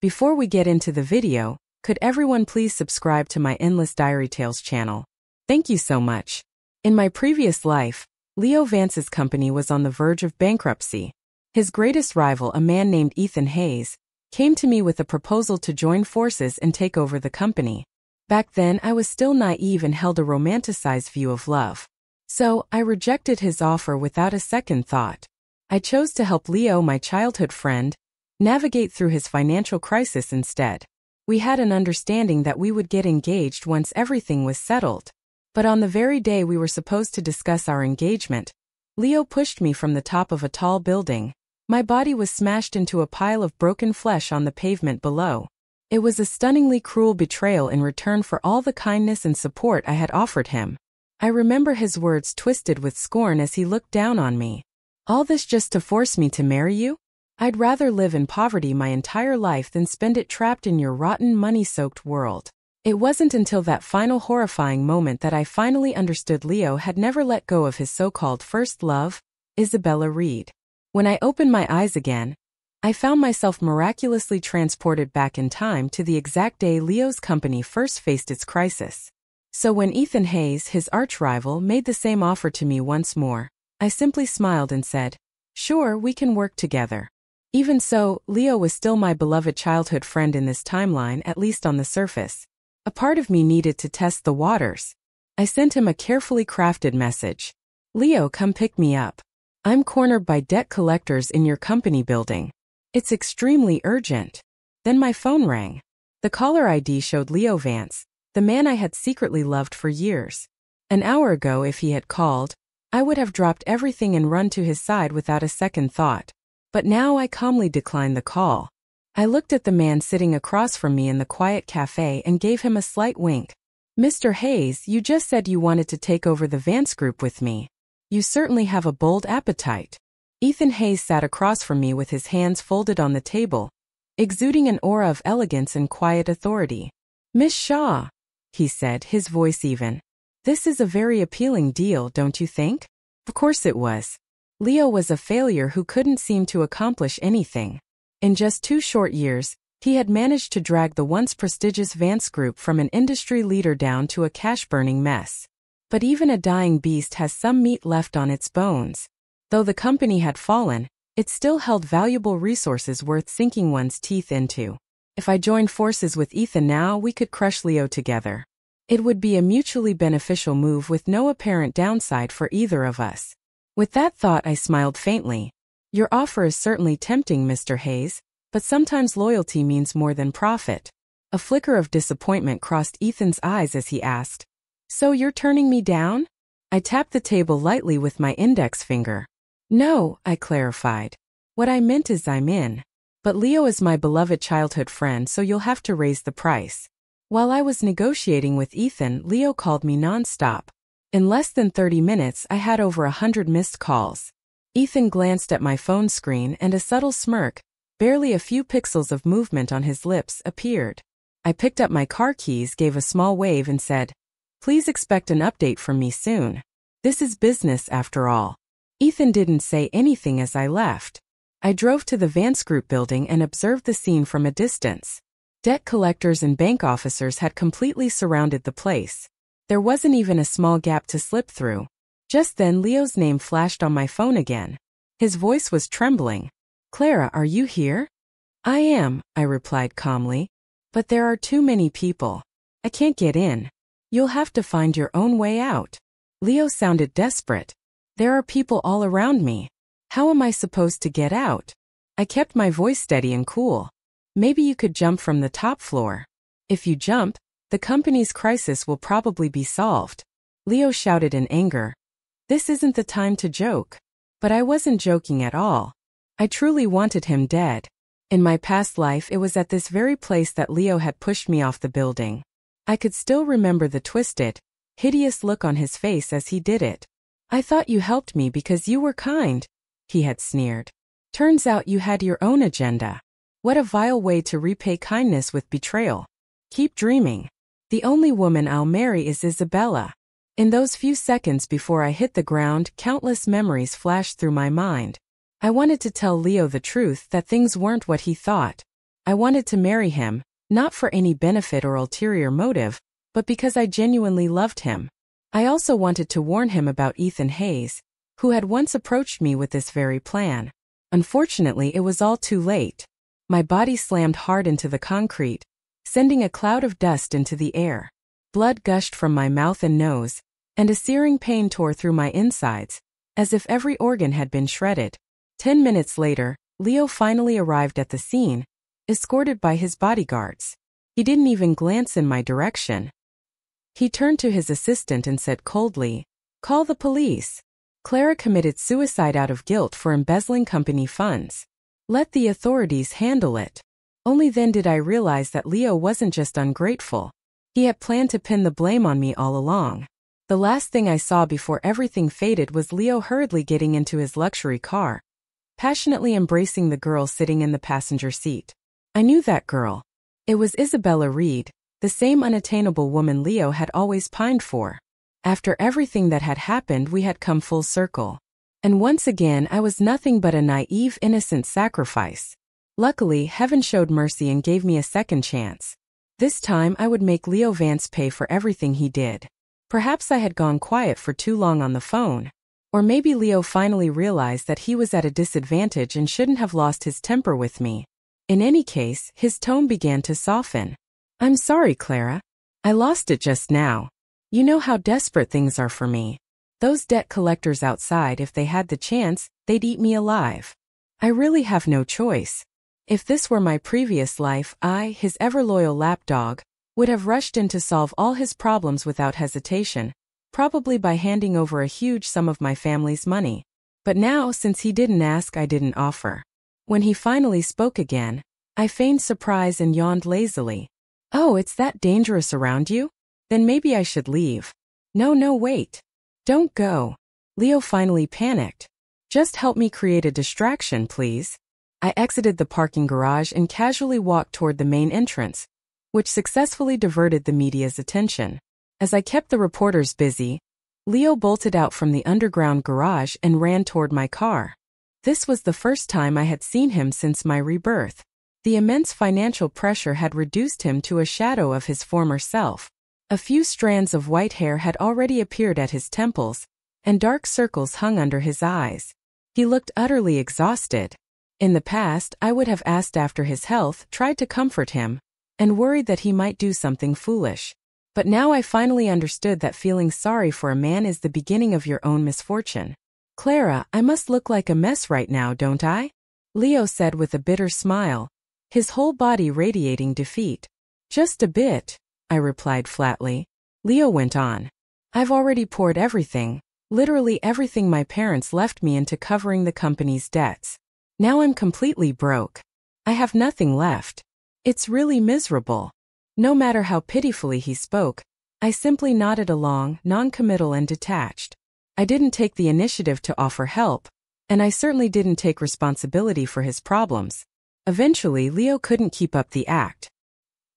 Before we get into the video, could everyone please subscribe to my Endless Diary Tales channel? Thank you so much. In my previous life, Leo Vance's company was on the verge of bankruptcy. His greatest rival, a man named Ethan Hayes, came to me with a proposal to join forces and take over the company. Back then, I was still naive and held a romanticized view of love. So, I rejected his offer without a second thought. I chose to help Leo, my childhood friend, navigate through his financial crisis instead. We had an understanding that we would get engaged once everything was settled. But on the very day we were supposed to discuss our engagement, Leo pushed me from the top of a tall building. My body was smashed into a pile of broken flesh on the pavement below. It was a stunningly cruel betrayal in return for all the kindness and support I had offered him. I remember his words twisted with scorn as he looked down on me. All this just to force me to marry you? I'd rather live in poverty my entire life than spend it trapped in your rotten, money-soaked world. It wasn't until that final horrifying moment that I finally understood Leo had never let go of his so-called first love, Isabella Reed. When I opened my eyes again, I found myself miraculously transported back in time to the exact day Leo's company first faced its crisis. So when Ethan Hayes, his arch-rival, made the same offer to me once more, I simply smiled and said, "Sure, we can work together." Even so, Leo was still my beloved childhood friend in this timeline, at least on the surface. A part of me needed to test the waters. I sent him a carefully crafted message. "Leo, come pick me up. I'm cornered by debt collectors in your company building. It's extremely urgent." Then my phone rang. The caller ID showed Leo Vance, the man I had secretly loved for years. An hour ago, if he had called, I would have dropped everything and run to his side without a second thought. But now I calmly declined the call. I looked at the man sitting across from me in the quiet cafe and gave him a slight wink. "Mr. Hayes, you just said you wanted to take over the Vance Group with me. You certainly have a bold appetite." Ethan Hayes sat across from me with his hands folded on the table, exuding an aura of elegance and quiet authority. "Miss Shaw," he said, his voice even. "This is a very appealing deal, don't you think?" Of course it was. Leo was a failure who couldn't seem to accomplish anything. In just 2 short years, he had managed to drag the once prestigious Vance Group from an industry leader down to a cash-burning mess. But even a dying beast has some meat left on its bones. Though the company had fallen, it still held valuable resources worth sinking one's teeth into. If I joined forces with Ethan now, we could crush Leo together. It would be a mutually beneficial move with no apparent downside for either of us. With that thought, I smiled faintly. "Your offer is certainly tempting, Mr. Hayes, but sometimes loyalty means more than profit." A flicker of disappointment crossed Ethan's eyes as he asked, "So you're turning me down?" I tapped the table lightly with my index finger. "No," I clarified. "What I meant is I'm in. But Leo is my beloved childhood friend, so you'll have to raise the price." While I was negotiating with Ethan, Leo called me nonstop. In less than 30 minutes, I had over 100 missed calls. Ethan glanced at my phone screen and a subtle smirk, barely a few pixels of movement on his lips, appeared. I picked up my car keys, gave a small wave and said, "Please expect an update from me soon. This is business after all." Ethan didn't say anything as I left. I drove to the Vance Group building and observed the scene from a distance. Debt collectors and bank officers had completely surrounded the place. There wasn't even a small gap to slip through. Just then Leo's name flashed on my phone again. His voice was trembling. "Clara, are you here?" "I am," I replied calmly. "But there are too many people. I can't get in. You'll have to find your own way out." Leo sounded desperate. "There are people all around me. How am I supposed to get out?" I kept my voice steady and cool. "Maybe you could jump from the top floor. If you jump, the company's crisis will probably be solved." Leo shouted in anger. This isn't the time to joke. But I wasn't joking at all. I truly wanted him dead. In my past life, it was at this very place that Leo had pushed me off the building. I could still remember the twisted, hideous look on his face as he did it. "I thought you helped me because you were kind," he had sneered. "Turns out you had your own agenda. What a vile way to repay kindness with betrayal. Keep dreaming. The only woman I'll marry is Isabella." In those few seconds before I hit the ground, countless memories flashed through my mind. I wanted to tell Leo the truth, that things weren't what he thought. I wanted to marry him, not for any benefit or ulterior motive, but because I genuinely loved him. I also wanted to warn him about Ethan Hayes, who had once approached me with this very plan. Unfortunately, it was all too late. My body slammed hard into the concrete, sending a cloud of dust into the air. Blood gushed from my mouth and nose, and a searing pain tore through my insides, as if every organ had been shredded. 10 minutes later, Leo finally arrived at the scene, escorted by his bodyguards. He didn't even glance in my direction. He turned to his assistant and said coldly, "Call the police. Clara committed suicide out of guilt for embezzling company funds. Let the authorities handle it." Only then did I realize that Leo wasn't just ungrateful. He had planned to pin the blame on me all along. The last thing I saw before everything faded was Leo hurriedly getting into his luxury car, passionately embracing the girl sitting in the passenger seat. I knew that girl. It was Isabella Reed, the same unattainable woman Leo had always pined for. After everything that had happened, we had come full circle. And once again, I was nothing but a naive, innocent sacrifice. Luckily, heaven showed mercy and gave me a second chance. This time, I would make Leo Vance pay for everything he did. Perhaps I had gone quiet for too long on the phone. Or maybe Leo finally realized that he was at a disadvantage and shouldn't have lost his temper with me. In any case, his tone began to soften. "I'm sorry, Clara. I lost it just now. You know how desperate things are for me. Those debt collectors outside, if they had the chance, they'd eat me alive. I really have no choice. If this were my previous life, I, his ever-loyal lapdog, would have rushed in to solve all his problems without hesitation, probably by handing over a huge sum of my family's money. But now, since he didn't ask, I didn't offer." When he finally spoke again, I feigned surprise and yawned lazily. "Oh, it's that dangerous around you? Then maybe I should leave." No, wait. Don't go." Leo finally panicked. "Just help me create a distraction, please." I exited the parking garage and casually walked toward the main entrance, which successfully diverted the media's attention. As I kept the reporters busy, Leo bolted out from the underground garage and ran toward my car. This was the first time I had seen him since my rebirth. The immense financial pressure had reduced him to a shadow of his former self. A few strands of white hair had already appeared at his temples, and dark circles hung under his eyes. He looked utterly exhausted. In the past, I would have asked after his health, tried to comfort him, and worried that he might do something foolish. But now I finally understood that feeling sorry for a man is the beginning of your own misfortune. "Clara, I must look like a mess right now, don't I?" Leo said with a bitter smile, his whole body radiating defeat. "Just a bit," I replied flatly. Leo went on. "I've already poured everything, literally everything my parents left me, into covering the company's debts. Now I'm completely broke. I have nothing left. It's really miserable." No matter how pitifully he spoke, I simply nodded along, non-committal and detached. I didn't take the initiative to offer help, and I certainly didn't take responsibility for his problems. Eventually, Leo couldn't keep up the act.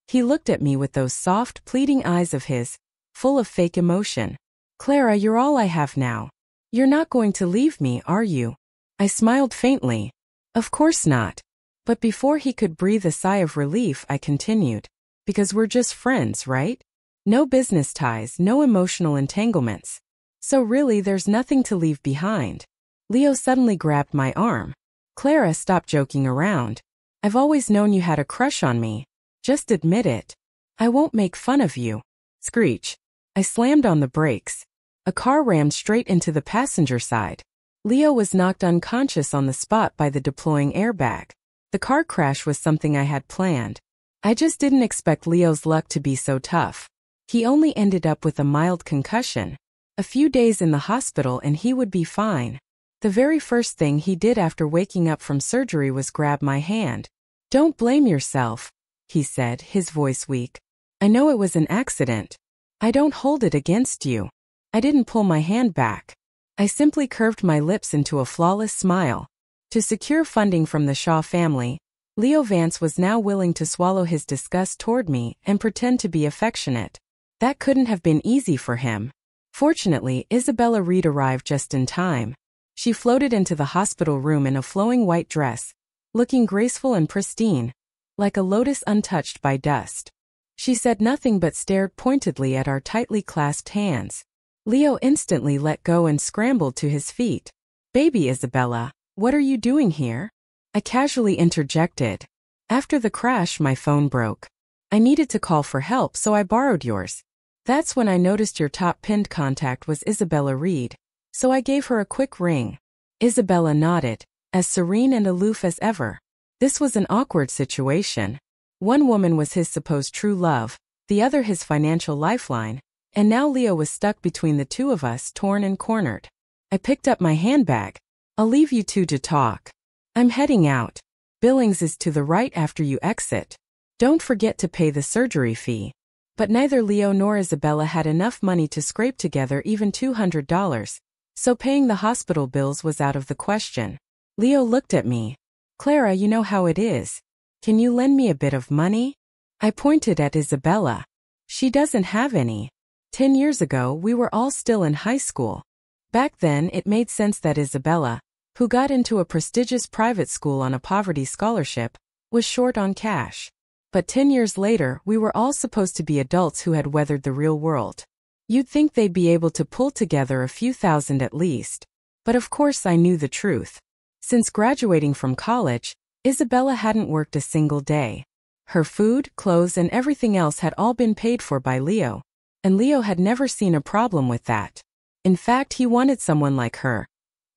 He looked at me with those soft, pleading eyes of his, full of fake emotion. "Clara, you're all I have now. You're not going to leave me, are you?" I smiled faintly. "Of course not." But before he could breathe a sigh of relief, I continued. "Because we're just friends, right? No business ties, no emotional entanglements. So really, there's nothing to leave behind." Leo suddenly grabbed my arm. "Clara, stop joking around. I've always known you had a crush on me. Just admit it. I won't make fun of you." Screech. I slammed on the brakes. A car rammed straight into the passenger side. Leo was knocked unconscious on the spot by the deploying airbag. The car crash was something I had planned. I just didn't expect Leo's luck to be so tough. He only ended up with a mild concussion. A few days in the hospital and he would be fine. The very first thing he did after waking up from surgery was grab my hand. "Don't blame yourself," he said, his voice weak. "I know it was an accident. I don't hold it against you." I didn't pull my hand back. I simply curved my lips into a flawless smile. To secure funding from the Shaw family, Leo Vance was now willing to swallow his disgust toward me and pretend to be affectionate. That couldn't have been easy for him. Fortunately, Isabella Reed arrived just in time. She floated into the hospital room in a flowing white dress, looking graceful and pristine. like a lotus untouched by dust. She said nothing but stared pointedly at our tightly clasped hands. Leo instantly let go and scrambled to his feet. "Baby Isabella, what are you doing here?" I casually interjected. "After the crash, my phone broke. I needed to call for help, so I borrowed yours. That's when I noticed your top pinned contact was Isabella Reed, so I gave her a quick ring." Isabella nodded, as serene and aloof as ever. This was an awkward situation. One woman was his supposed true love, the other his financial lifeline, and now Leo was stuck between the two of us, torn and cornered. I picked up my handbag. "I'll leave you two to talk. I'm heading out. Billings is to the right after you exit. Don't forget to pay the surgery fee." But neither Leo nor Isabella had enough money to scrape together even $200, so paying the hospital bills was out of the question. Leo looked at me. "Clara, you know how it is. Can you lend me a bit of money?" I pointed at Isabella. "She doesn't have any. 10 years ago, we were all still in high school. Back then, it made sense that Isabella, who got into a prestigious private school on a poverty scholarship, was short on cash. But 10 years later, we were all supposed to be adults who had weathered the real world. You'd think they'd be able to pull together a few thousand at least. But of course I knew the truth. Since graduating from college, Isabella hadn't worked a single day. Her food, clothes, and everything else had all been paid for by Leo, and Leo had never seen a problem with that. In fact, he wanted someone like her.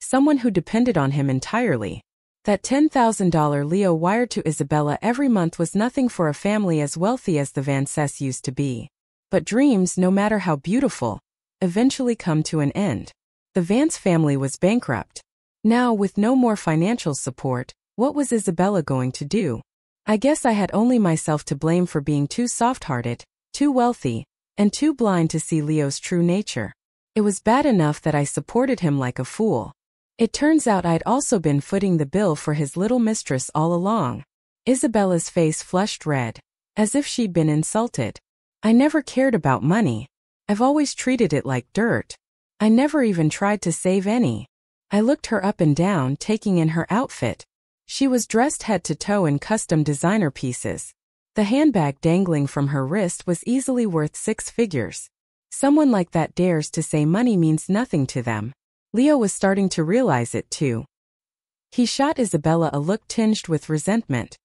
Someone who depended on him entirely. That $10,000 Leo wired to Isabella every month was nothing for a family as wealthy as the Vances used to be. But dreams, no matter how beautiful, eventually come to an end. The Vance family was bankrupt. Now, with no more financial support, what was Isabella going to do? I guess I had only myself to blame for being too soft-hearted, too wealthy, and too blind to see Leo's true nature. It was bad enough that I supported him like a fool. It turns out I'd also been footing the bill for his little mistress all along. Isabella's face flushed red, as if she'd been insulted. "I never cared about money. I've always treated it like dirt. I never even tried to save any." I looked her up and down, taking in her outfit. She was dressed head to toe in custom designer pieces. The handbag dangling from her wrist was easily worth 6 figures. Someone like that dares to say money means nothing to them. Leo was starting to realize it too. He shot Isabella a look tinged with resentment.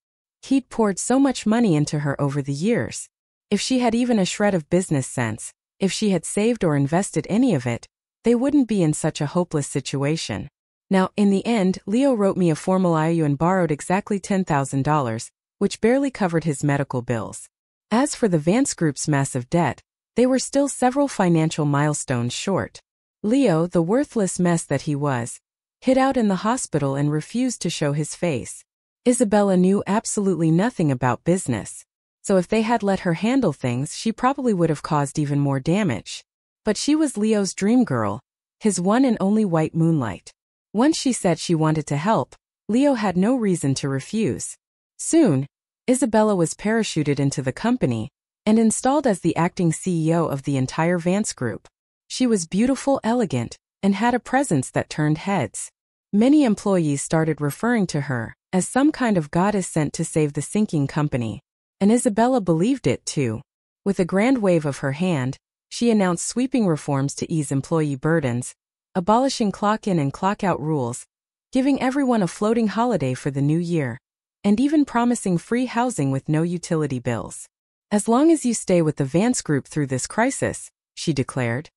He'd poured so much money into her over the years. If she had even a shred of business sense, if she had saved or invested any of it, they wouldn't be in such a hopeless situation. Now, in the end, Leo wrote me a formal IOU and borrowed exactly $10,000, which barely covered his medical bills. As for the Vance Group's massive debt, they were still several financial milestones short. Leo, the worthless mess that he was, hid out in the hospital and refused to show his face. Isabella knew absolutely nothing about business, so if they had let her handle things, she probably would have caused even more damage. But she was Leo's dream girl, his one and only white moonlight. Once she said she wanted to help, Leo had no reason to refuse. Soon, Isabella was parachuted into the company and installed as the acting CEO of the entire Vance Group. She was beautiful, elegant, and had a presence that turned heads. Many employees started referring to her as some kind of goddess sent to save the sinking company, and Isabella believed it too. With a grand wave of her hand, she announced sweeping reforms to ease employee burdens, abolishing clock-in and clock-out rules, giving everyone a floating holiday for the new year, and even promising free housing with no utility bills. "As long as you stay with the Vance Group through this crisis," she declared,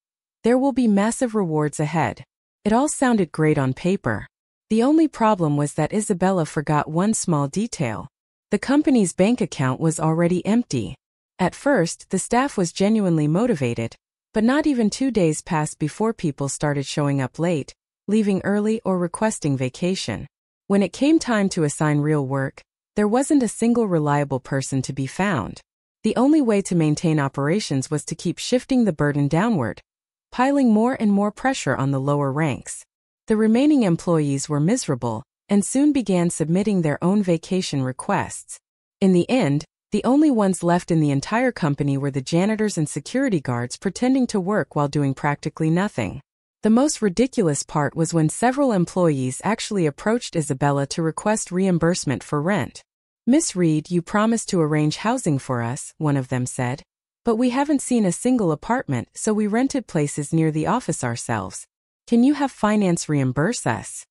"there will be massive rewards ahead." It all sounded great on paper. The only problem was that Isabella forgot one small detail. The company's bank account was already empty. At first, the staff was genuinely motivated, but not even 2 days passed before people started showing up late, leaving early, or requesting vacation. When it came time to assign real work, there wasn't a single reliable person to be found. The only way to maintain operations was to keep shifting the burden downward, piling more and more pressure on the lower ranks. The remaining employees were miserable, and soon began submitting their own vacation requests. In the end, the only ones left in the entire company were the janitors and security guards pretending to work while doing practically nothing. The most ridiculous part was when several employees actually approached Isabella to request reimbursement for rent. Miss Reed, you promised to arrange housing for us, one of them said. But we haven't seen a single apartment, so we rented places near the office ourselves. Can you have finance reimburse us?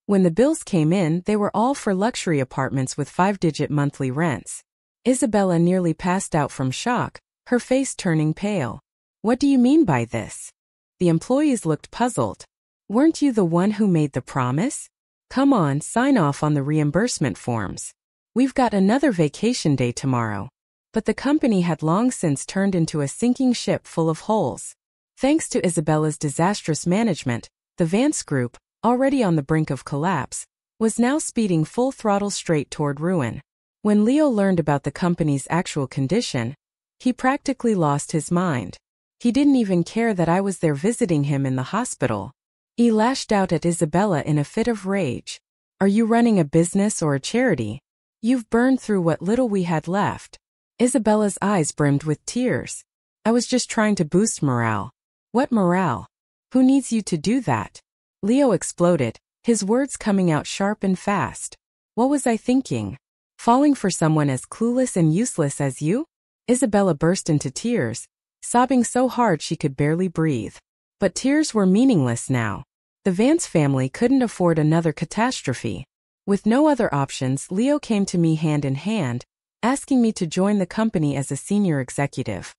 When the bills came in, they were all for luxury apartments with 5-digit monthly rents. Isabella nearly passed out from shock, her face turning pale. What do you mean by this? The employees looked puzzled. Weren't you the one who made the promise? Come on, sign off on the reimbursement forms. We've got another vacation day tomorrow. But the company had long since turned into a sinking ship full of holes. Thanks to Isabella's disastrous management, the Vance Group, already on the brink of collapse, was now speeding full throttle straight toward ruin. When Leo learned about the company's actual condition, he practically lost his mind. He didn't even care that I was there visiting him in the hospital. He lashed out at Isabella in a fit of rage. Are you running a business or a charity? You've burned through what little we had left. Isabella's eyes brimmed with tears. I was just trying to boost morale. What morale? Who needs you to do that? Leo exploded, his words coming out sharp and fast. What was I thinking? Falling for someone as clueless and useless as you? Isabella burst into tears, sobbing so hard she could barely breathe. But tears were meaningless now. The Vance family couldn't afford another catastrophe. With no other options, Leo came to me hand in hand, asking me to join the company as a senior executive.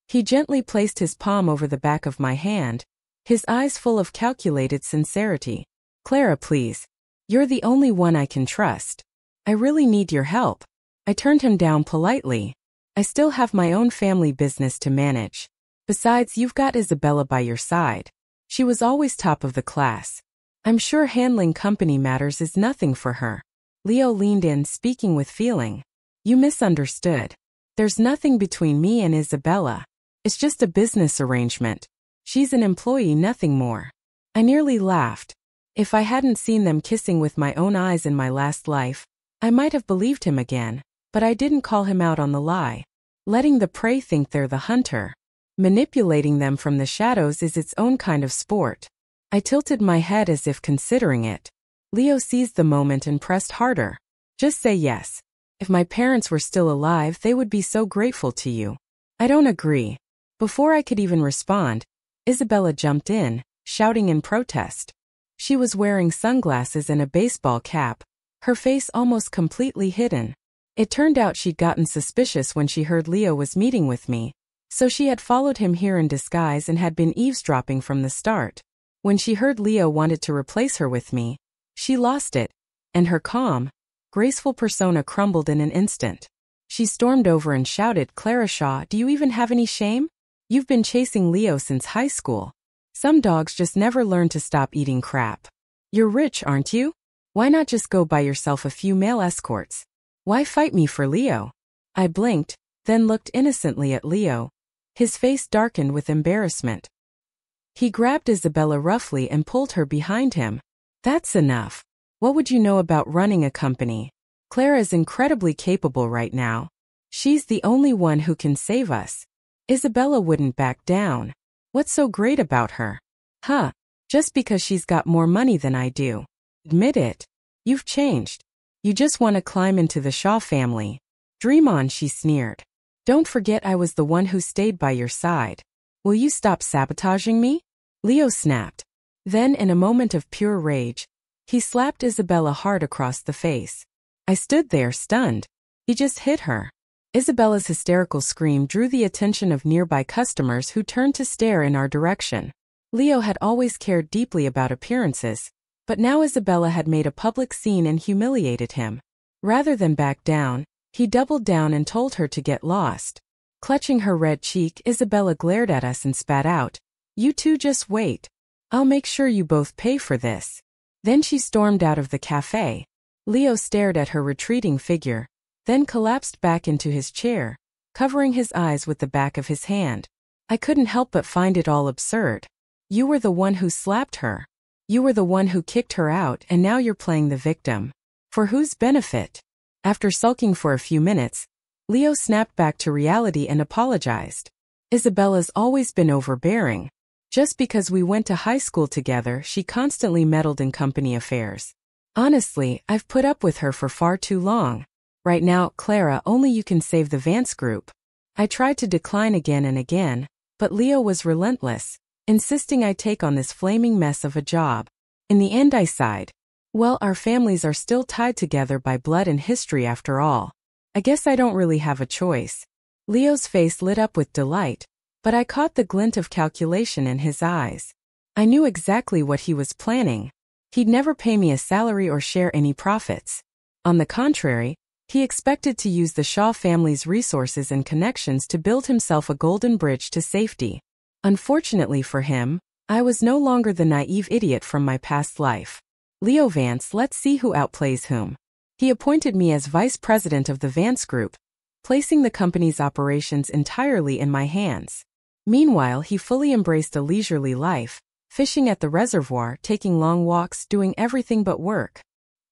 He gently placed his palm over the back of my hand, his eyes full of calculated sincerity. Clara, please. You're the only one I can trust. I really need your help. I turned him down politely. I still have my own family business to manage. Besides, you've got Isabella by your side. She was always top of the class. I'm sure handling company matters is nothing for her. Leo leaned in, speaking with feeling. You misunderstood. There's nothing between me and Isabella. It's just a business arrangement. She's an employee, nothing more. I nearly laughed. If I hadn't seen them kissing with my own eyes in my last life, I might have believed him again, but I didn't call him out on the lie. Letting the prey think they're the hunter. Manipulating them from the shadows is its own kind of sport. I tilted my head as if considering it. Leo seized the moment and pressed harder. Just say yes. If my parents were still alive, they would be so grateful to you. I don't agree. Before I could even respond, Isabella jumped in, shouting in protest. She was wearing sunglasses and a baseball cap, her face almost completely hidden. It turned out she'd gotten suspicious when she heard Leo was meeting with me, so she had followed him here in disguise and had been eavesdropping from the start. When she heard Leo wanted to replace her with me, she lost it, and her calm, graceful persona crumbled in an instant. She stormed over and shouted, Clara Shaw, do you even have any shame? You've been chasing Leo since high school. Some dogs just never learn to stop eating crap. You're rich, aren't you? Why not just go buy yourself a few male escorts? Why fight me for Leo? I blinked, then looked innocently at Leo. His face darkened with embarrassment. He grabbed Isabella roughly and pulled her behind him. That's enough. What would you know about running a company? Clara is incredibly capable right now. She's the only one who can save us. Isabella wouldn't back down. What's so great about her? Huh, just because she's got more money than I do. Admit it. You've changed. You just want to climb into the Shaw family. Dream on, she sneered. Don't forget I was the one who stayed by your side. Will you stop sabotaging me? Leo snapped. Then, in a moment of pure rage, he slapped Isabella hard across the face. I stood there, stunned. He just hit her. Isabella's hysterical scream drew the attention of nearby customers who turned to stare in our direction. Leo had always cared deeply about appearances, but now Isabella had made a public scene and humiliated him. Rather than back down, he doubled down and told her to get lost. Clutching her red cheek, Isabella glared at us and spat out, You two just wait. I'll make sure you both pay for this. Then she stormed out of the cafe. Leo stared at her retreating figure, then collapsed back into his chair, covering his eyes with the back of his hand. I couldn't help but find it all absurd. You were the one who slapped her. You were the one who kicked her out, and now you're playing the victim. For whose benefit? After sulking for a few minutes, Leo snapped back to reality and apologized. Isabella's always been overbearing. Just because we went to high school together, she constantly meddled in company affairs. Honestly, I've put up with her for far too long. Right now, Clara, only you can save the Vance Group. I tried to decline again and again, but Leo was relentless, insisting I take on this flaming mess of a job. In the end I sighed. Well, our families are still tied together by blood and history after all. I guess I don't really have a choice. Leo's face lit up with delight, but I caught the glint of calculation in his eyes. I knew exactly what he was planning. He'd never pay me a salary or share any profits. On the contrary, he expected to use the Shaw family's resources and connections to build himself a golden bridge to safety. Unfortunately for him, I was no longer the naive idiot from my past life. Leo Vance, let's see who outplays whom. He appointed me as vice president of the Vance Group, placing the company's operations entirely in my hands. Meanwhile, he fully embraced a leisurely life, fishing at the reservoir, taking long walks, doing everything but work.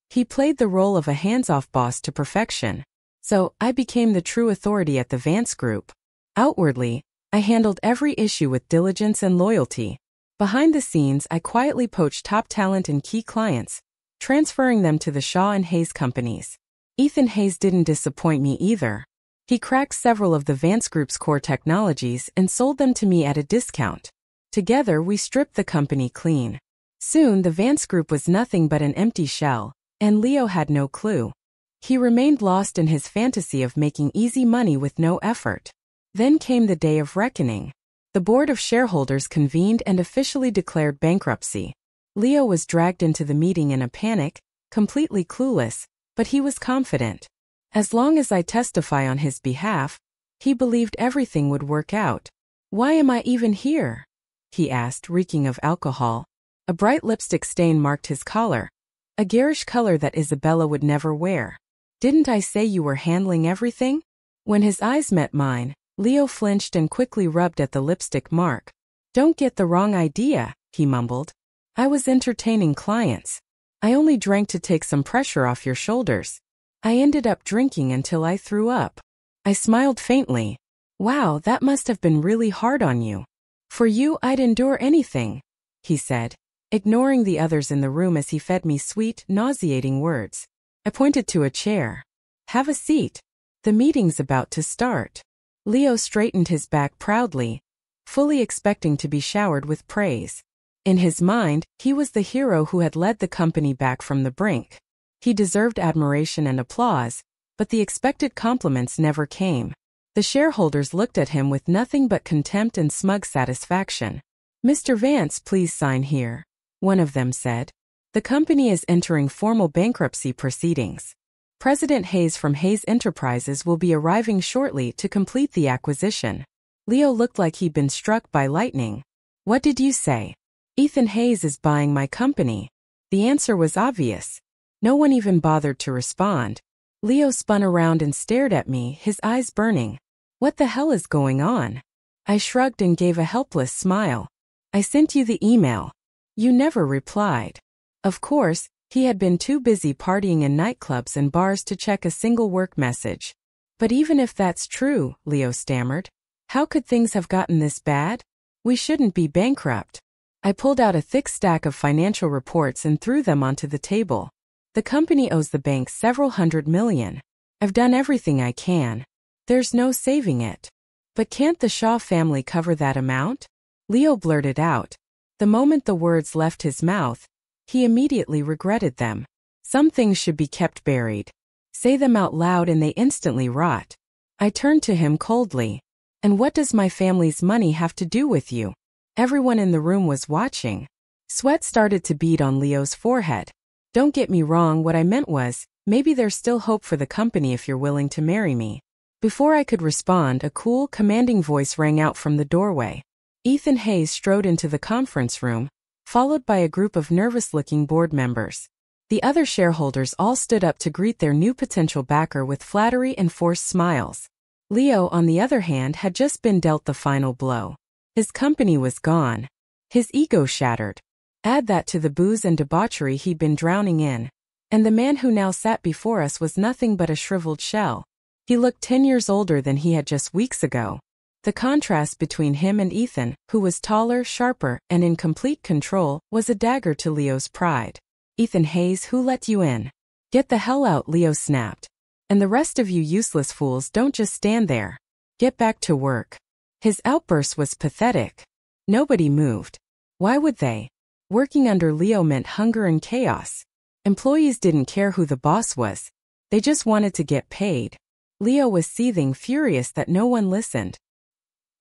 He played the role of a hands-off boss to perfection. So, I became the true authority at the Vance Group. Outwardly, I handled every issue with diligence and loyalty. Behind the scenes, I quietly poached top talent and key clients, transferring them to the Shaw and Hayes companies. Ethan Hayes didn't disappoint me either. He cracked several of the Vance Group's core technologies and sold them to me at a discount. Together, we stripped the company clean. Soon, the Vance Group was nothing but an empty shell, and Leo had no clue. He remained lost in his fantasy of making easy money with no effort. Then came the day of reckoning. The board of shareholders convened and officially declared bankruptcy. Leo was dragged into the meeting in a panic, completely clueless, but he was confident. As long as I testify on his behalf, he believed everything would work out. Why am I even here? He asked, reeking of alcohol. A bright lipstick stain marked his collar, a garish color that Isabella would never wear. Didn't I say you were handling everything? When his eyes met mine, Leo flinched and quickly rubbed at the lipstick mark. Don't get the wrong idea, he mumbled. I was entertaining clients. I only drank to take some pressure off your shoulders. I ended up drinking until I threw up. I smiled faintly. Wow, that must have been really hard on you. For you, I'd endure anything, he said, ignoring the others in the room as he fed me sweet, nauseating words. I pointed to a chair. Have a seat. The meeting's about to start. Leo straightened his back proudly, fully expecting to be showered with praise. In his mind, he was the hero who had led the company back from the brink. He deserved admiration and applause, but the expected compliments never came. The shareholders looked at him with nothing but contempt and smug satisfaction. Mr. Vance, please sign here, one of them said. The company is entering formal bankruptcy proceedings. President Hayes from Hayes Enterprises will be arriving shortly to complete the acquisition. Leo looked like he'd been struck by lightning. What did you say? Ethan Hayes is buying my company. The answer was obvious. No one even bothered to respond. Leo spun around and stared at me, his eyes burning. What the hell is going on? I shrugged and gave a helpless smile. I sent you the email. You never replied. Of course, he had been too busy partying in nightclubs and bars to check a single work message. But even if that's true, Leo stammered, how could things have gotten this bad? We shouldn't be bankrupt. I pulled out a thick stack of financial reports and threw them onto the table. The company owes the bank several $100 million. I've done everything I can. There's no saving it. But can't the Shaw family cover that amount? Leo blurted out. The moment the words left his mouth, he immediately regretted them. Some things should be kept buried. Say them out loud and they instantly rot. I turned to him coldly. And what does my family's money have to do with you? Everyone in the room was watching. Sweat started to bead on Leo's forehead. Don't get me wrong, what I meant was, maybe there's still hope for the company if you're willing to marry me. Before I could respond, a cool, commanding voice rang out from the doorway. Ethan Hayes strode into the conference room, followed by a group of nervous-looking board members. The other shareholders all stood up to greet their new potential backer with flattery and forced smiles. Leo, on the other hand, had just been dealt the final blow. His company was gone. His ego shattered. Add that to the booze and debauchery he'd been drowning in, and the man who now sat before us was nothing but a shriveled shell. He looked 10 years older than he had just weeks ago. The contrast between him and Ethan, who was taller, sharper, and in complete control, was a dagger to Leo's pride. Ethan Hayes, who let you in? Get the hell out, Leo snapped. And the rest of you useless fools don't just stand there. Get back to work. His outburst was pathetic. Nobody moved. Why would they? Working under Leo meant hunger and chaos. Employees didn't care who the boss was. They just wanted to get paid. Leo was seething, furious that no one listened.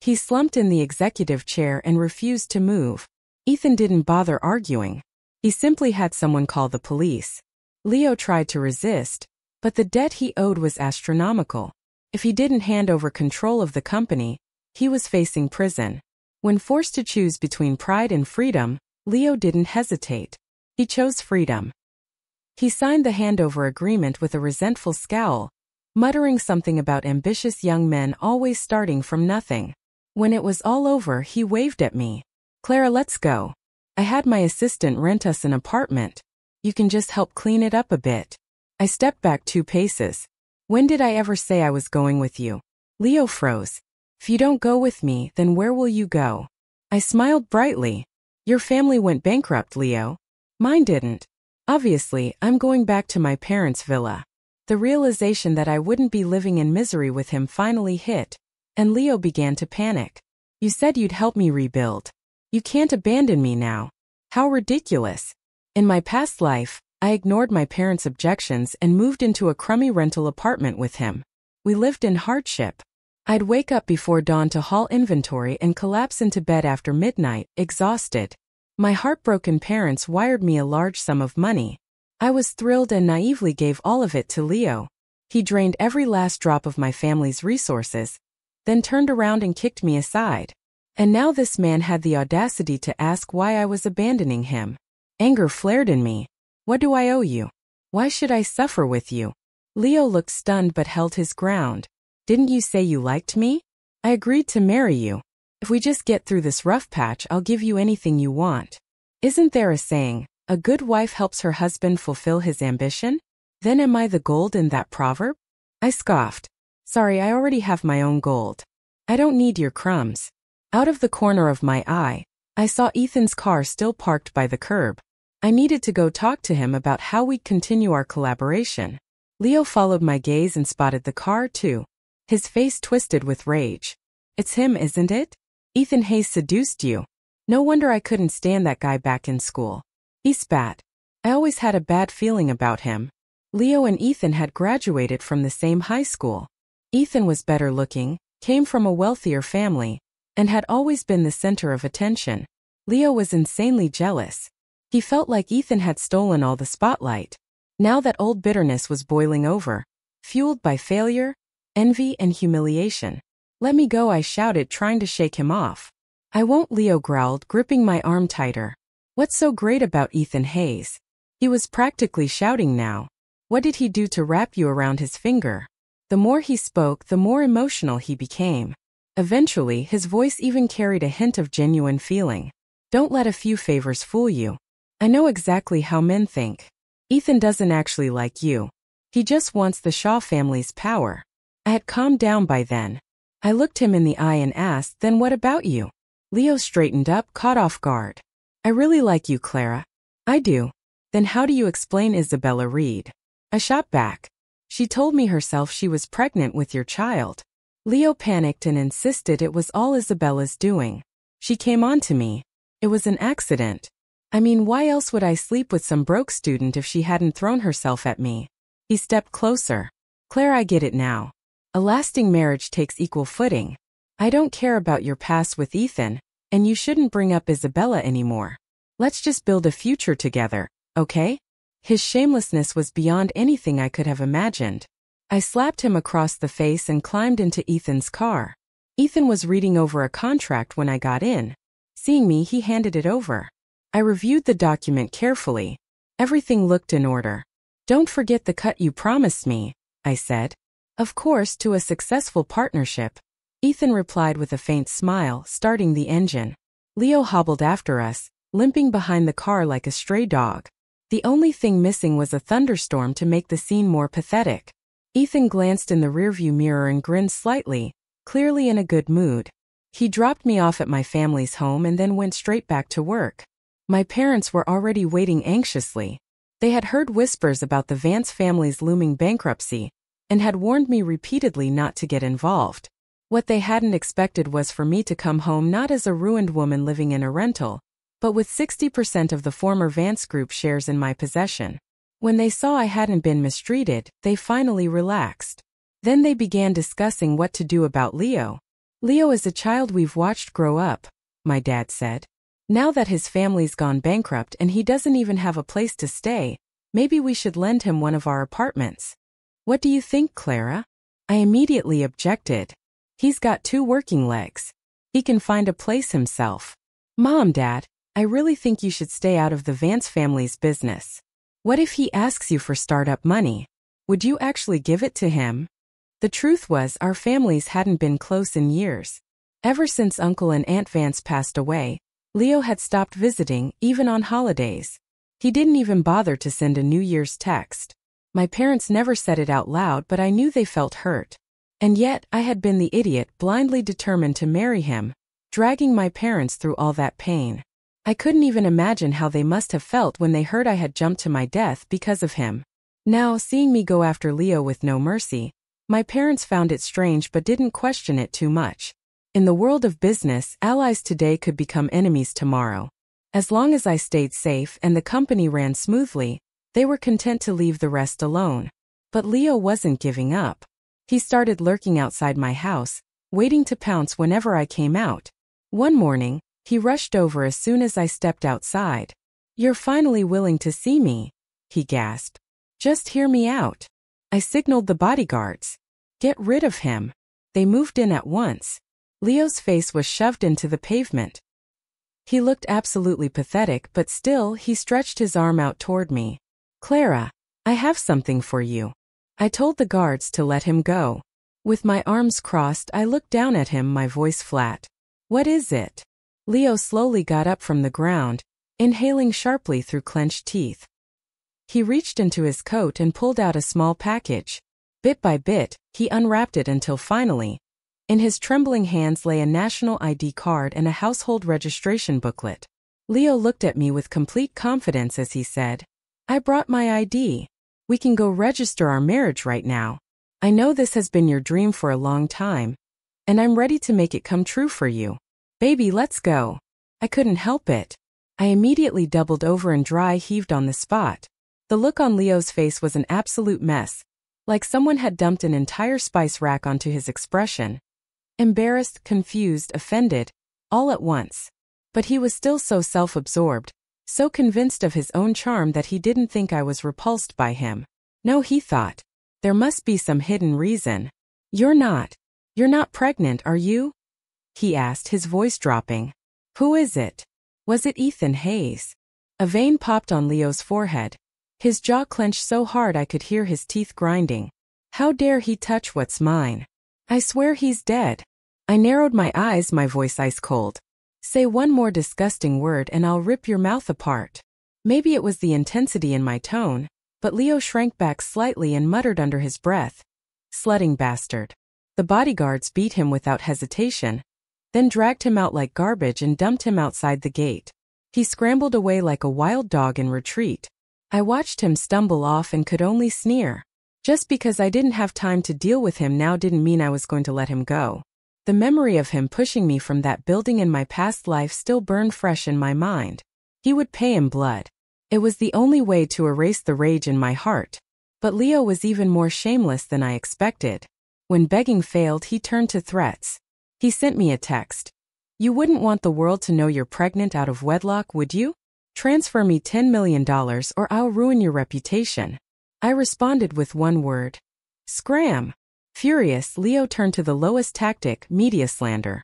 He slumped in the executive chair and refused to move. Ethan didn't bother arguing. He simply had someone call the police. Leo tried to resist, but the debt he owed was astronomical. If he didn't hand over control of the company, he was facing prison. When forced to choose between pride and freedom, Leo didn't hesitate. He chose freedom. He signed the handover agreement with a resentful scowl, muttering something about ambitious young men always starting from nothing. When it was all over, he waved at me. "Clara, let's go. I had my assistant rent us an apartment. You can just help clean it up a bit." I stepped back 2 paces. "When did I ever say I was going with you?" Leo froze. "If you don't go with me, then where will you go?" I smiled brightly. "Your family went bankrupt, Leo. Mine didn't. Obviously, I'm going back to my parents' villa." The realization that I wouldn't be living in misery with him finally hit, and Leo began to panic. "You said you'd help me rebuild. You can't abandon me now. How ridiculous." In my past life, I ignored my parents' objections and moved into a crummy rental apartment with him. We lived in hardship. I'd wake up before dawn to haul inventory and collapse into bed after midnight, exhausted. My heartbroken parents wired me a large sum of money. I was thrilled and naively gave all of it to Leo. He drained every last drop of my family's resources, then turned around and kicked me aside. And now this man had the audacity to ask why I was abandoning him. Anger flared in me. "What do I owe you? Why should I suffer with you?" Leo looked stunned but held his ground. "Didn't you say you liked me? I agreed to marry you. If we just get through this rough patch, I'll give you anything you want. Isn't there a saying, a good wife helps her husband fulfill his ambition? Then am I the gold in that proverb?" I scoffed. "Sorry, I already have my own gold. I don't need your crumbs." Out of the corner of my eye, I saw Ethan's car still parked by the curb. I needed to go talk to him about how we'd continue our collaboration. Leo followed my gaze and spotted the car too. His face twisted with rage. "It's him, isn't it? Ethan Hayes seduced you. No wonder I couldn't stand that guy back in school." He spat. I always had a bad feeling about him. Leo and Ethan had graduated from the same high school. Ethan was better looking, came from a wealthier family, and had always been the center of attention. Leo was insanely jealous. He felt like Ethan had stolen all the spotlight. Now that old bitterness was boiling over, fueled by failure, envy, and humiliation. "Let me go," I shouted, trying to shake him off. "I won't," Leo growled, gripping my arm tighter. "What's so great about Ethan Hayes?" He was practically shouting now. "What did he do to wrap you around his finger?" The more he spoke, the more emotional he became. Eventually, his voice even carried a hint of genuine feeling. "Don't let a few favors fool you. I know exactly how men think. Ethan doesn't actually like you. He just wants the Shaw family's power." I had calmed down by then. I looked him in the eye and asked, "Then what about you?" Leo straightened up, caught off guard. "I really like you, Clara." "I do. Then how do you explain Isabella Reed?" I shot back. "She told me herself she was pregnant with your child." Leo panicked and insisted it was all Isabella's doing. "She came on to me. It was an accident. I mean, why else would I sleep with some broke student if she hadn't thrown herself at me?" He stepped closer. "Claire, I get it now. A lasting marriage takes equal footing. I don't care about your past with Ethan, and you shouldn't bring up Isabella anymore. Let's just build a future together, okay?" His shamelessness was beyond anything I could have imagined. I slapped him across the face and climbed into Ethan's car. Ethan was reading over a contract when I got in. Seeing me, he handed it over. I reviewed the document carefully. Everything looked in order. "Don't forget the cut you promised me," I said. "Of course, to a successful partnership," Ethan replied with a faint smile, starting the engine. Leo hobbled after us, limping behind the car like a stray dog. The only thing missing was a thunderstorm to make the scene more pathetic. Ethan glanced in the rearview mirror and grinned slightly, clearly in a good mood. He dropped me off at my family's home and then went straight back to work. My parents were already waiting anxiously. They had heard whispers about the Vance family's looming bankruptcy, and had warned me repeatedly not to get involved. What they hadn't expected was for me to come home not as a ruined woman living in a rental, but with 60% of the former Vance Group shares in my possession. When they saw I hadn't been mistreated, they finally relaxed. Then they began discussing what to do about Leo. Leo is a child we've watched grow up, my dad said. Now that his family's gone bankrupt and he doesn't even have a place to stay, maybe we should lend him one of our apartments. What do you think, Clara? I immediately objected. He's got 2 working legs. He can find a place himself. Mom, Dad, I really think you should stay out of the Vance family's business. What if he asks you for startup money? Would you actually give it to him? The truth was our families hadn't been close in years. Ever since Uncle and Aunt Vance passed away, Leo had stopped visiting, even on holidays. He didn't even bother to send a New Year's text. My parents never said it out loud, but I knew they felt hurt. And yet, I had been the idiot blindly determined to marry him, dragging my parents through all that pain. I couldn't even imagine how they must have felt when they heard I had jumped to my death because of him. Now, seeing me go after Leo with no mercy, my parents found it strange but didn't question it too much. In the world of business, allies today could become enemies tomorrow. As long as I stayed safe and the company ran smoothly, they were content to leave the rest alone. But Leo wasn't giving up. He started lurking outside my house, waiting to pounce whenever I came out. One morning, he rushed over as soon as I stepped outside. "You're finally willing to see me," he gasped. "Just hear me out." I signaled the bodyguards. "Get rid of him." They moved in at once. Leo's face was shoved into the pavement. He looked absolutely pathetic, but still he stretched his arm out toward me. "Clara, I have something for you." I told the guards to let him go. With my arms crossed, I looked down at him, my voice flat. "What is it?" Leo slowly got up from the ground, inhaling sharply through clenched teeth. He reached into his coat and pulled out a small package. Bit by bit, he unwrapped it until finally, in his trembling hands lay a national ID card and a household registration booklet. Leo looked at me with complete confidence as he said, "I brought my ID. We can go register our marriage right now. I know this has been your dream for a long time, and I'm ready to make it come true for you. Baby, let's go." I couldn't help it. I immediately doubled over and dry heaved on the spot. The look on Leo's face was an absolute mess, like someone had dumped an entire spice rack onto his expression. Embarrassed, confused, offended, all at once. But he was still so self-absorbed, so convinced of his own charm that he didn't think I was repulsed by him. No, he thought. There must be some hidden reason. You're not pregnant, are you?" he asked, his voice dropping. "Who is it?" Was it Ethan Hayes? A vein popped on Leo's forehead. His jaw clenched so hard I could hear his teeth grinding. How dare he touch what's mine? I swear he's dead. I narrowed my eyes, my voice ice cold. "Say one more disgusting word and I'll rip your mouth apart." Maybe it was the intensity in my tone, but Leo shrank back slightly and muttered under his breath, "Slutting bastard." The bodyguards beat him without hesitation, then dragged him out like garbage and dumped him outside the gate. He scrambled away like a wild dog in retreat. I watched him stumble off and could only sneer. Just because I didn't have time to deal with him now didn't mean I was going to let him go. The memory of him pushing me from that building in my past life still burned fresh in my mind. He would pay in blood. It was the only way to erase the rage in my heart. But Leo was even more shameless than I expected. When begging failed, he turned to threats. He sent me a text. "You wouldn't want the world to know you're pregnant out of wedlock, would you? Transfer me $10 million or I'll ruin your reputation." I responded with one word. Scram. Furious, Leo turned to the lowest tactic, media slander.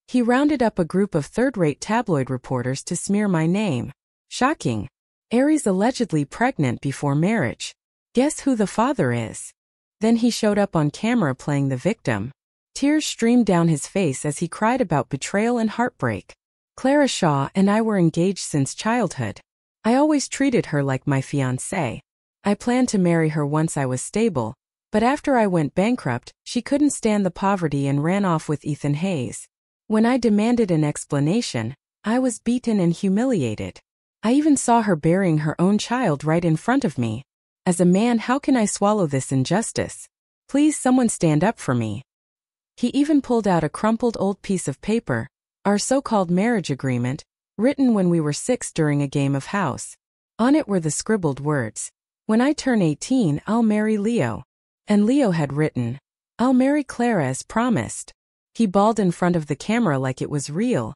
He rounded up a group of third-rate tabloid reporters to smear my name. Shocking. Aries allegedly pregnant before marriage. Guess who the father is? Then he showed up on camera playing the victim. Tears streamed down his face as he cried about betrayal and heartbreak. Clara Shaw and I were engaged since childhood. I always treated her like my fiancée. I planned to marry her once I was stable, but after I went bankrupt, she couldn't stand the poverty and ran off with Ethan Hayes. When I demanded an explanation, I was beaten and humiliated. I even saw her burying her own child right in front of me. As a man, how can I swallow this injustice? Please someone stand up for me. He even pulled out a crumpled old piece of paper, our so-called marriage agreement, written when we were 6 during a game of house. On it were the scribbled words, "When I turn 18, I'll marry Leo." And Leo had written, "I'll marry Clara as promised." He bawled in front of the camera like it was real,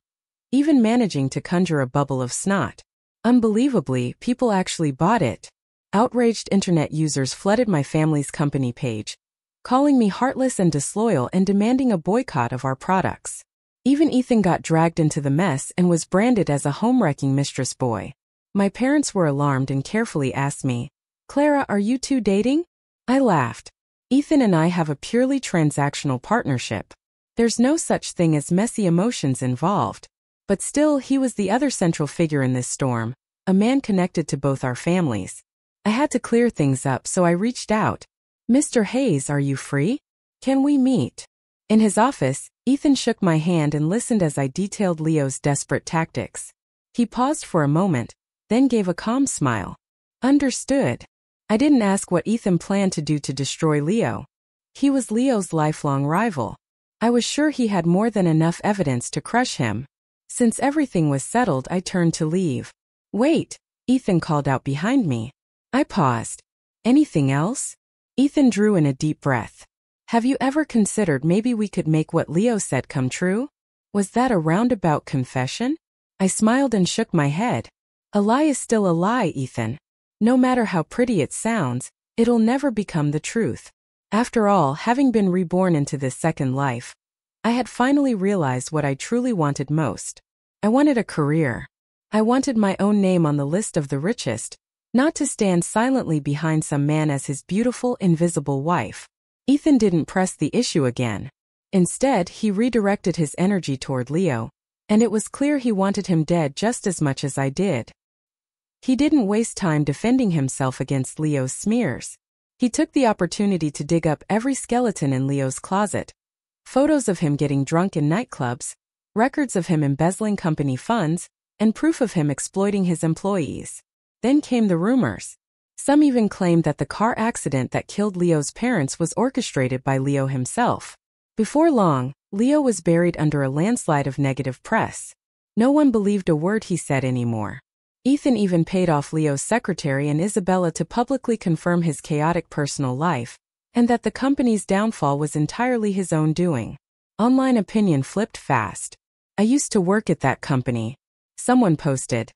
even managing to conjure a bubble of snot. Unbelievably, people actually bought it. Outraged internet users flooded my family's company page, calling me heartless and disloyal and demanding a boycott of our products. Even Ethan got dragged into the mess and was branded as a home-wrecking mistress boy. My parents were alarmed and carefully asked me, "Clara, are you two dating?" I laughed. Ethan and I have a purely transactional partnership. There's no such thing as messy emotions involved. But still, he was the other central figure in this storm, a man connected to both our families. I had to clear things up, so I reached out. "Mr. Hayes, are you free? Can we meet?" In his office, Ethan shook my hand and listened as I detailed Leo's desperate tactics. He paused for a moment, then gave a calm smile. "Understood." I didn't ask what Ethan planned to do to destroy Leo. He was Leo's lifelong rival. I was sure he had more than enough evidence to crush him. Since everything was settled, I turned to leave. "Wait," Ethan called out behind me. I paused. "Anything else?" Ethan drew in a deep breath. "Have you ever considered maybe we could make what Leo said come true? Was that a roundabout confession?" I smiled and shook my head. "A lie is still a lie, Ethan. No matter how pretty it sounds, it'll never become the truth." After all, having been reborn into this second life, I had finally realized what I truly wanted most. I wanted a career. I wanted my own name on the list of the richest, not to stand silently behind some man as his beautiful, invisible wife. Ethan didn't press the issue again. Instead, he redirected his energy toward Leo, and it was clear he wanted him dead just as much as I did. He didn't waste time defending himself against Leo's smears. He took the opportunity to dig up every skeleton in Leo's closet. Photos of him getting drunk in nightclubs, records of him embezzling company funds, and proof of him exploiting his employees. Then came the rumors. Some even claimed that the car accident that killed Leo's parents was orchestrated by Leo himself. Before long, Leo was buried under a landslide of negative press. No one believed a word he said anymore. Ethan even paid off Leo's secretary and Isabella to publicly confirm his chaotic personal life, and that the company's downfall was entirely his own doing. Online opinion flipped fast. "I used to work at that company," someone posted.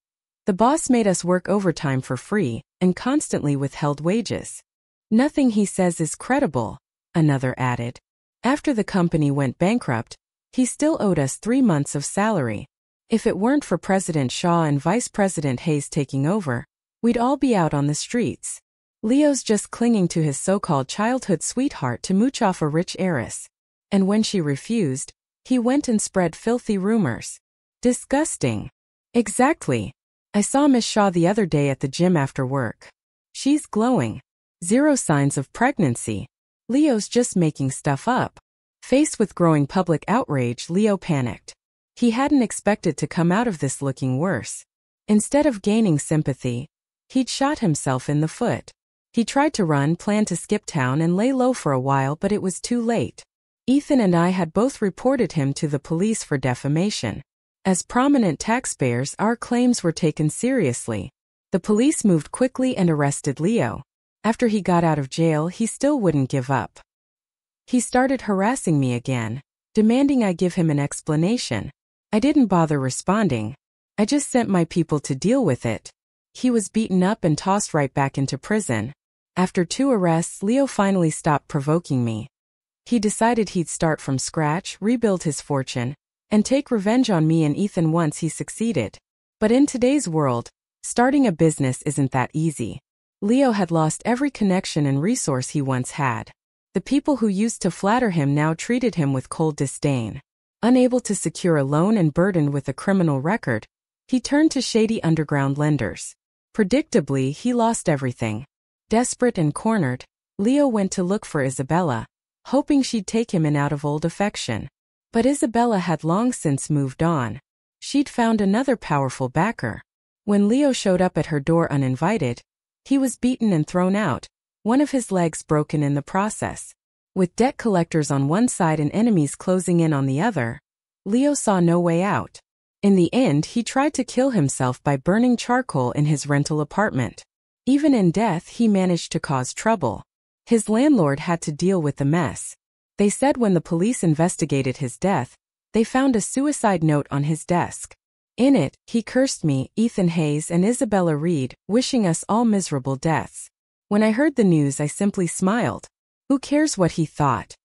"The boss made us work overtime for free, and constantly withheld wages. Nothing he says is credible," another added. "After the company went bankrupt, he still owed us 3 months of salary. If it weren't for President Shaw and Vice President Hayes taking over, we'd all be out on the streets. Leo's just clinging to his so-called childhood sweetheart to mooch off a rich heiress. And when she refused, he went and spread filthy rumors." Disgusting. Exactly. I saw Miss Shaw the other day at the gym after work. She's glowing. 0 signs of pregnancy. Leo's just making stuff up. Faced with growing public outrage, Leo panicked. He hadn't expected to come out of this looking worse. Instead of gaining sympathy, he'd shot himself in the foot. He tried to run, planned to skip town and lay low for a while, but it was too late. Ethan and I had both reported him to the police for defamation. As prominent taxpayers, our claims were taken seriously. The police moved quickly and arrested Leo. After he got out of jail, he still wouldn't give up. He started harassing me again, demanding I give him an explanation. I didn't bother responding. I just sent my people to deal with it. He was beaten up and tossed right back into prison. After 2 arrests, Leo finally stopped provoking me. He decided he'd start from scratch, rebuild his fortune, and take revenge on me and Ethan once he succeeded. But in today's world, starting a business isn't that easy. Leo had lost every connection and resource he once had. The people who used to flatter him now treated him with cold disdain. Unable to secure a loan and burdened with a criminal record, he turned to shady underground lenders. Predictably, he lost everything. Desperate and cornered, Leo went to look for Isabella, hoping she'd take him in out of old affection. But Isabella had long since moved on. She'd found another powerful backer. When Leo showed up at her door uninvited, he was beaten and thrown out, one of his legs broken in the process. With debt collectors on one side and enemies closing in on the other, Leo saw no way out. In the end, he tried to kill himself by burning charcoal in his rental apartment. Even in death, he managed to cause trouble. His landlord had to deal with the mess. They said when the police investigated his death, they found a suicide note on his desk. In it, he cursed me, Ethan Hayes and Isabella Reed, wishing us all miserable deaths. When I heard the news, I simply smiled. Who cares what he thought?